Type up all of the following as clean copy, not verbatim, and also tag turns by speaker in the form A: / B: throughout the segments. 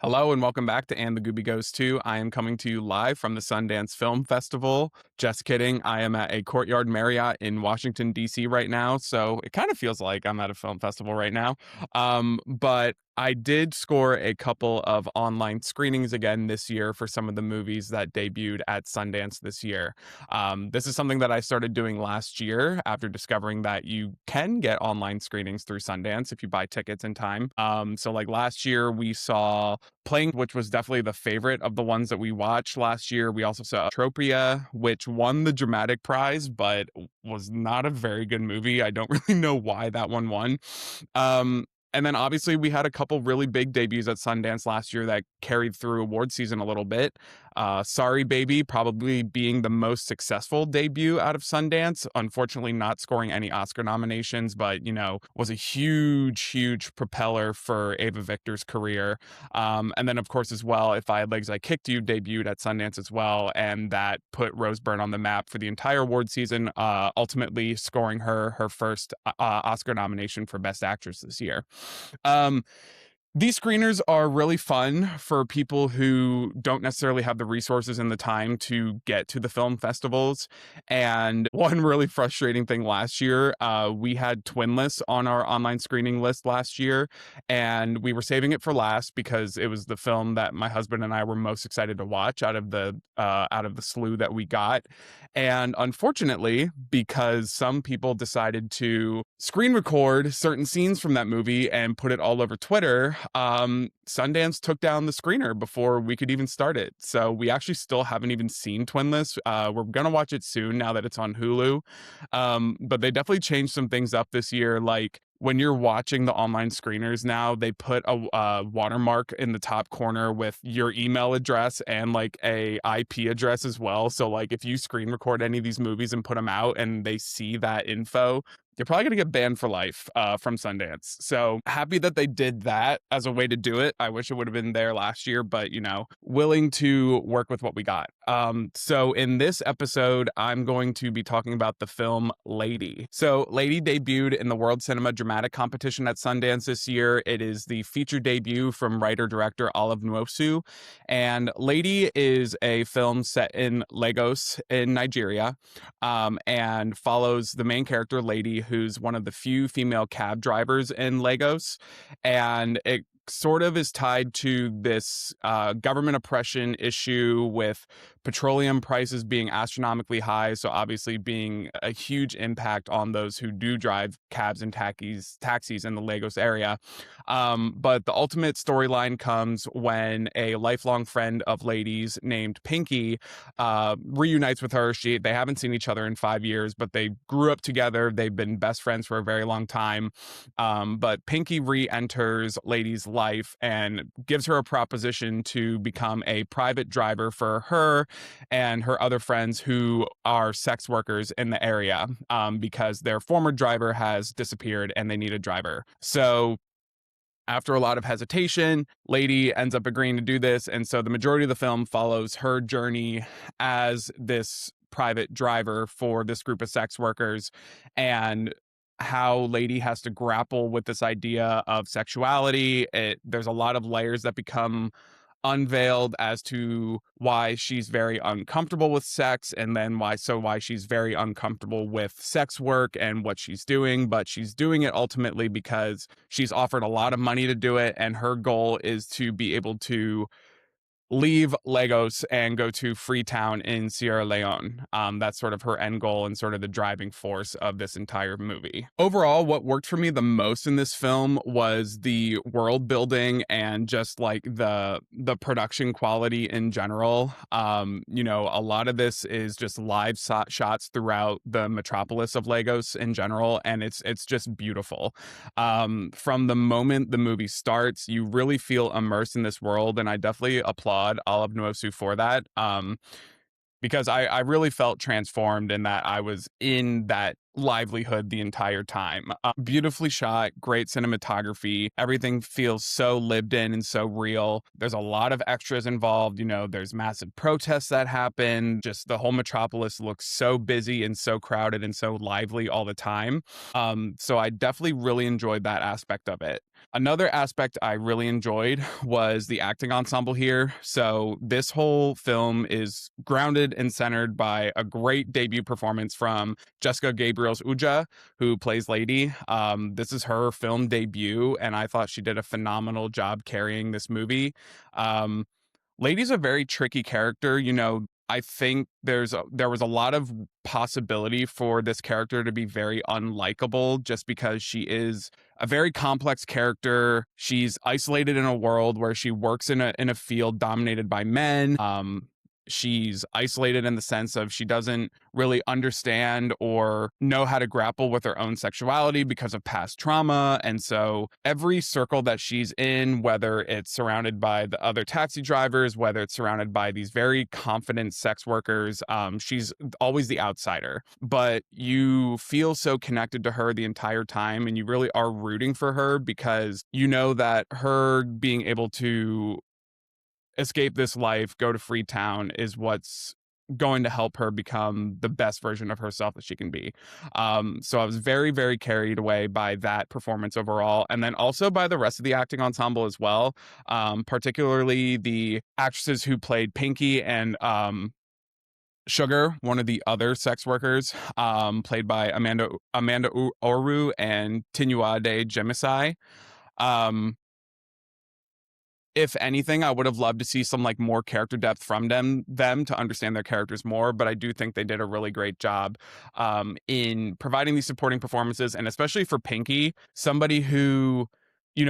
A: Hello and welcome back to And the Gooby Goes Too. I am coming to you live from the Sundance Film Festival. Just kidding. I am at a Courtyard Marriott in Washington, D.C. right now. So it kind of feels like I'm at a film festival right now. But I did score a couple of online screenings again this year for some of the movies that debuted at Sundance this year. This is something that I started doing last year after discovering that you can get online screenings through Sundance if you buy tickets in time. So like last year we saw Playing, which was definitely the favorite of the ones that we watched last year. We also saw Tropia, which won the dramatic prize, but was not a very good movie. I don't really know why that one won. And then obviously we had a couple really big debuts at Sundance last year that carried through award season a little bit. Sorry Baby probably being the most successful debut out of Sundance, unfortunately not scoring any Oscar nominations, but was a huge propeller for Ava Victor's career. And then of course as well, If I Had Legs I Kicked You debuted at Sundance as well, and that put Rose Byrne on the map for the entire award season, ultimately scoring her first Oscar nomination for Best Actress this year. Um, these screeners are really fun for people who don't necessarily have the resources and the time to get to the film festivals. And one really frustrating thing last year, we had Twinless on our online screening list last year, and we were saving it for last because it was the film that my husband and I were most excited to watch out of the slew that we got. And unfortunately, because some people decided to screen record certain scenes from that movie and put it all over Twitter, Sundance took down the screener before we could even start it. So we actually still haven't even seen Twinless. We're going to watch it soon now that it's on Hulu. But they definitely changed some things up this year. Like when you're watching the online screeners now, they put a watermark in the top corner with your email address and like a IP address as well. So like if you screen record any of these movies and put them out and they see that info, you're probably going to get banned for life from Sundance. So happy that they did that as a way to do it. I wish it would have been there last year, but willing to work with what we got. So in this episode, I'm going to be talking about the film Lady. So Lady debuted in the World Cinema Dramatic Competition at Sundance this year. It is the feature debut from writer-director Olive Nwosu. And Lady is a film set in Lagos in Nigeria, and follows the main character, Lady, who's one of the few female cab drivers in Lagos. And it sort of is tied to this government oppression issue with petroleum prices being astronomically high. So obviously being a huge impact on those who do drive cabs and taxis in the Lagos area. But the ultimate storyline comes when a lifelong friend of Lady's named Pinky reunites with her. They haven't seen each other in 5 years, but they grew up together. They've been best friends for a very long time. But Pinky re-enters Lady's life and gives her a proposition to become a private driver for her and her other friends who are sex workers in the area, because their former driver has disappeared and they need a driver. So after a lot of hesitation, Lady ends up agreeing to do this. And so the majority of the film follows her journey as this private driver for this group of sex workers, and how Lady has to grapple with this idea of sexuality. There's a lot of layers that become unveiled as to why she's very uncomfortable with sex, and then why she's very uncomfortable with sex work and what she's doing. But she's doing it ultimately because she's offered a lot of money to do it, and her goal is to be able to leave Lagos and go to Freetown in Sierra Leone. That's sort of her end goal and sort of the driving force of this entire movie. Overall, what worked for me the most in this film was the world building and just like the production quality in general. A lot of this is just live shots throughout the metropolis of Lagos in general, and it's just beautiful. From the moment the movie starts, you really feel immersed in this world, and I definitely applaud Olive Nwosu for that, because I really felt transformed in that I was in that livelihood the entire time. Beautifully shot, great cinematography. Everything feels so lived in and so real. There's a lot of extras involved. There's massive protests that happen. Just the whole metropolis looks so busy and so crowded and so lively all the time. So I definitely really enjoyed that aspect of it. Another aspect I really enjoyed was the acting ensemble here. So, this whole film is grounded and centered by a great debut performance from Jessica Gabriel's Uja, who plays Lady. This is her film debut, and I thought she did a phenomenal job carrying this movie. Um, Lady's a very tricky character. I think there was a lot of possibility for this character to be very unlikable just because she is a very complex character. She's isolated in a world where she works in a field dominated by men. She's isolated in the sense of she doesn't really understand or know how to grapple with her own sexuality because of past trauma. And so every circle that she's in, whether it's surrounded by the other taxi drivers, whether it's surrounded by these very confident sex workers, she's always the outsider. But you feel so connected to her the entire time, and you really are rooting for her because you know that her being able to escape this life, go to Freetown is what's going to help her become the best version of herself that she can be. So I was very, very carried away by that performance overall, and then also by the rest of the acting ensemble as well, particularly the actresses who played Pinky and Sugar, one of the other sex workers, played by Amanda Oru and Tinuade Jemisai. Um, if anything, I would have loved to see some like more character depth from them to understand their characters more. But I do think they did a really great job in providing these supporting performances, and especially for Pinky, somebody who,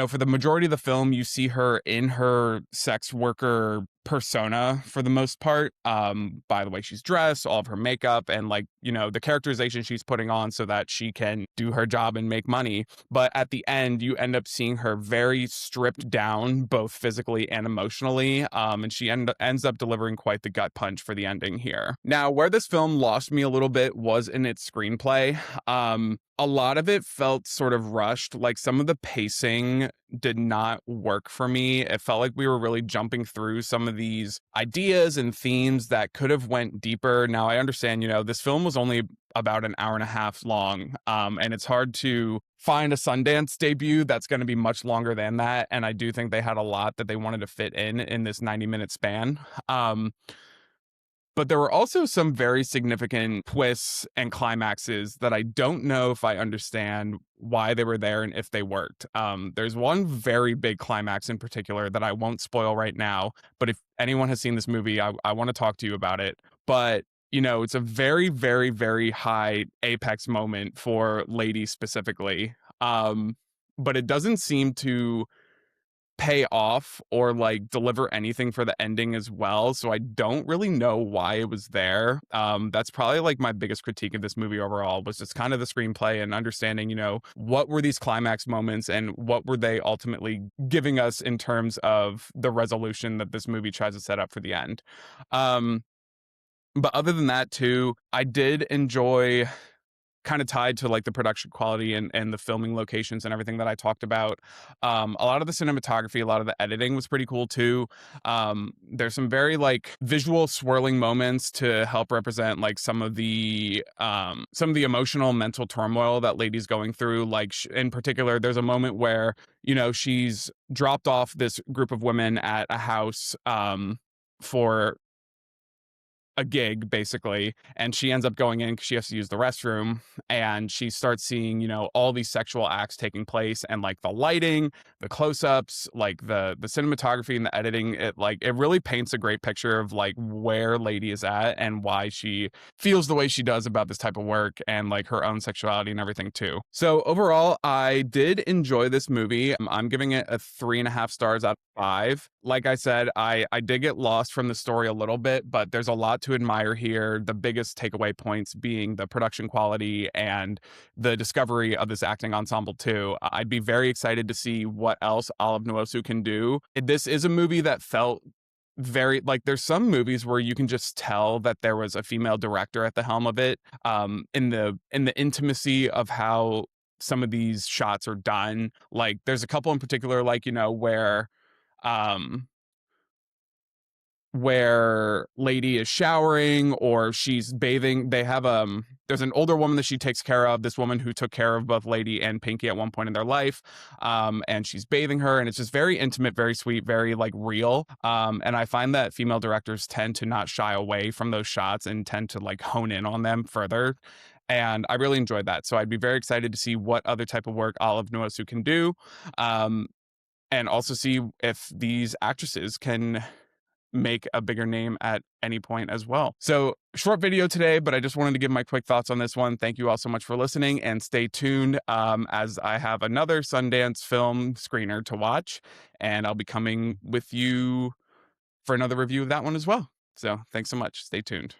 A: for the majority of the film, you see her in her sex worker persona for the most part. By the way she's dressed, all of her makeup, and like, the characterization she's putting on so that she can do her job and make money. But at the end, you end up seeing her very stripped down, both physically and emotionally. And she ends up delivering quite the gut punch for the ending here. Now, where this film lost me a little bit was in its screenplay. A lot of it felt sort of rushed. Like, some of the pacing did not work for me. It felt like we were really jumping through some of these ideas and themes that could have went deeper. Now, I understand, this film was only about an hour and a half long, and it's hard to find a Sundance debut that's going to be much longer than that. And I do think they had a lot that they wanted to fit in this 90-minute span. But there were also some very significant twists and climaxes that I don't know if I understand why they were there and if they worked. There's one very big climax in particular that I won't spoil right now, but if anyone has seen this movie, I want to talk to you about it. But it's a very, very, very high apex moment for Lady specifically. But it doesn't seem to pay off or like deliver anything for the ending as well. So I don't really know why it was there. That's probably like my biggest critique of this movie overall, was just kind of the screenplay and understanding, what were these climax moments and what were they ultimately giving us in terms of the resolution that this movie tries to set up for the end. But other than that too, I did enjoy, kind of tied to like the production quality and the filming locations and everything that I talked about. A lot of the cinematography, a lot of the editing was pretty cool too. There's some very like visual swirling moments to help represent like some of the emotional mental turmoil that Lady's going through. Like, in particular, there's a moment where, she's dropped off this group of women at a house for a gig basically, and she ends up going in because she has to use the restroom, and she starts seeing, all these sexual acts taking place, and like the lighting, the close-ups, like the cinematography and the editing, it really paints a great picture of like where Lady is at and why she feels the way she does about this type of work, and like her own sexuality and everything too. So overall, I did enjoy this movie. I'm giving it a 3.5 stars out of 5. Like I said, I did get lost from the story a little bit, but there's a lot to admire here. The biggest takeaway points being the production quality and the discovery of this acting ensemble too. I'd be very excited to see what else Olive Nwosu can do. This is a movie that felt very like, there's some movies where you can just tell that there was a female director at the helm of it, in the intimacy of how some of these shots are done. Like, there's a couple in particular, like, where um where lady is showering or she's bathing. They have there's an older woman that she takes care of, this woman who took care of both Lady and Pinky at one point in their life, and she's bathing her, and it's just very intimate, very sweet, very like real. And I find that female directors tend to not shy away from those shots and tend to like hone in on them further, and I really enjoyed that. So I'd be very excited to see what other type of work Olive Nwosu can do, and also see if these actresses can make a bigger name at any point as well. So short video today, but I just wanted to give my quick thoughts on this one. Thank you all so much for listening, and stay tuned as I have another Sundance film screener to watch, and I'll be coming with you for another review of that one as well. So thanks so much. Stay tuned.